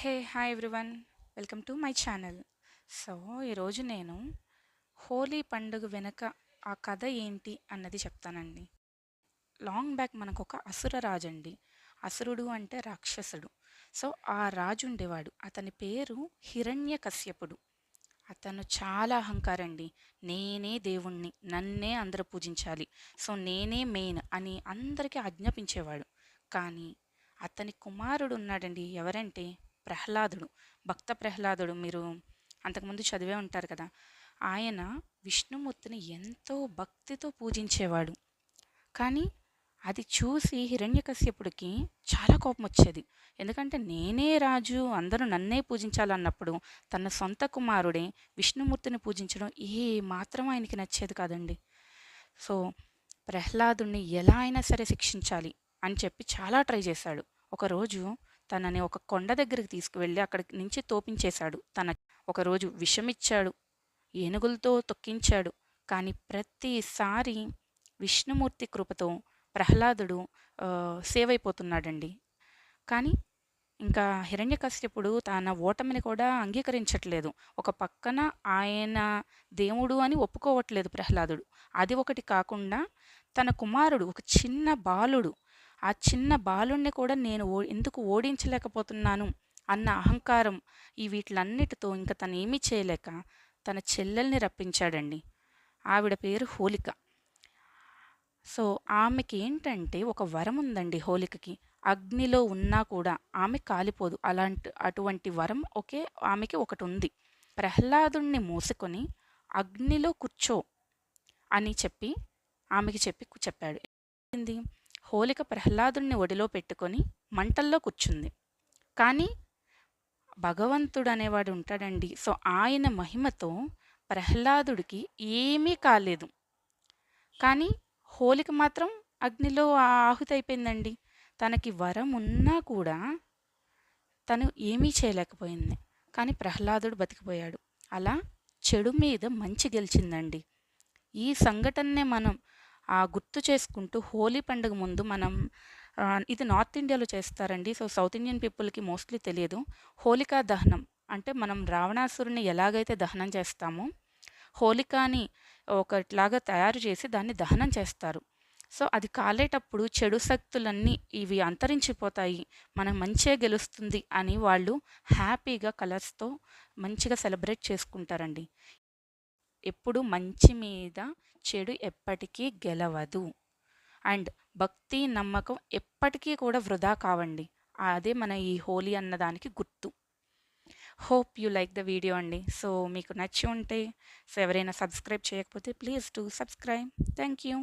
Hi everyone. Welcome to my channel. So, ఈరోజు నేను హోలీ పండుగ వెనక ఆ కథ ఏంటి అన్నది చెప్తానండి. లాంగ్ బ్యాక్ మనకొక అసుర రాజండి. అసురుడు అంటే రాక్షసుడు. సో, ఆ రాజు ఉండేవాడు. అతని పేరు హిరణ్యకశ్యపుడు. అతను చాలా అహంకారండి. నేనే దేవుణ్ణి, నన్నే అందరూ పూజించాలి, సో నేనే మెయిన్ అని అందరికీ ఆజ్ఞాపించేవాడు. కానీ అతని కుమారుడు ఉన్నాడండి. ఎవరంటే ప్రహ్లాదుడు. భక్త ప్రహ్లాదుడు. మీరు అంతకుముందు చదివే ఉంటారు కదా. ఆయన విష్ణుమూర్తిని ఎంతో భక్తితో పూజించేవాడు. కానీ అది చూసి హిరణ్యకశ్యపుడికి చాలా కోపం వచ్చేది. ఎందుకంటే నేనే రాజు, అందరూ నన్నే పూజించాలన్నప్పుడు తన సొంత కుమారుడే విష్ణుమూర్తిని పూజించడం ఏ మాత్రం ఆయనకి నచ్చేది కాదండి. సో ప్రహ్లాదుని ఎలా అయినా సరే శిక్షించాలి అని చెప్పి చాలా ట్రై చేశాడు. ఒకరోజు తనని ఒక కొండ దగ్గరికి తీసుకువెళ్ళి అక్కడి నుంచి తోపించేశాడు. ఒకరోజు విషమిచ్చాడు, ఏనుగులతో తొక్కించాడు. కానీ ప్రతిసారి విష్ణుమూర్తి కృపతో ప్రహ్లాదుడు సేవ్ అయిపోతున్నాడండి. కానీ ఇంకా హిరణ్యకశ్యపుడు తన ఓటమిని కూడా అంగీకరించట్లేదు. ఒక పక్కన ఆయన దేవుడు అని ఒప్పుకోవట్లేదు ప్రహ్లాదుడు. అది ఒకటి కాకుండా తన కుమారుడు ఒక చిన్న బాలుడు. ఆ చిన్న బాలుణ్ణి కూడా నేను ఎందుకు ఓడించలేకపోతున్నాను అన్న అహంకారం ఈ వీటిలన్నిటితో ఇంకా తను ఏమీ చేయలేక తన చెల్లెల్ని రప్పించాడండి. ఆవిడ పేరు హోలిక. సో ఆమెకి ఏంటంటే ఒక వరం ఉందండి హోలికకి. అగ్నిలో ఉన్నా కూడా ఆమె కాలిపోదు. అటువంటి వరం ఆమెకి ఒకటి ఉంది. ప్రహ్లాదుణ్ణి మోసుకొని అగ్నిలో కూర్చో అని చెప్పి ఆమెకి చెప్పాడు. ఏంది, హోలిక ప్రహ్లాదుణ్ణి ఒడిలో పెట్టుకొని మంటల్లో కూర్చుంది. కానీ భగవంతుడు అనేవాడు ఉంటాడండి. సో ఆయన మహిమతో ప్రహ్లాదుడికి ఏమీ కాలేదు. కానీ హోలిక మాత్రం అగ్నిలో ఆహుతి అయిపోయిందండి. తనకి వరం ఉన్నా కూడా తను ఏమీ చేయలేకపోయింది. కానీ ప్రహ్లాదుడు బతికిపోయాడు. అలా చెడు మీద మంచి గెలిచిందండి. ఈ సంఘటననే మనం గుర్తు చేసుకుంటూ హోలీ పండుగ ముందు మనం ఇది నార్త్ ఇండియాలో చేస్తారండి. సో సౌత్ ఇండియన్ పీపుల్కి మోస్ట్లీ తెలియదు. హోలికా దహనం అంటే మనం రావణాసురుని ఎలాగైతే దహనం చేస్తామో హోలికాని ఒకట్లాగా తయారు చేసి దాన్ని దహనం చేస్తారు. సో అది కాలేటప్పుడు చెడు శక్తులన్నీ ఇవి అంతరించిపోతాయి, మనం మంచిగా గెలుస్తుంది అని వాళ్ళు హ్యాపీగా కలర్స్తో మంచిగా సెలబ్రేట్ చేసుకుంటారండి. ఎప్పుడు మంచి మీద చెడు ఎప్పటికీ గెలవదు. అండ్ భక్తి నమ్మకం ఎప్పటికీ కూడా వృధా కావండి. అదే మన ఈ హోలీ అన్నదానికి గుర్తు. Hope you like the video అండి. సో మీకు నచ్చి ఉంటే, సో ఎవరైనా సబ్స్క్రైబ్ చేయకపోతే please to subscribe. Thank you.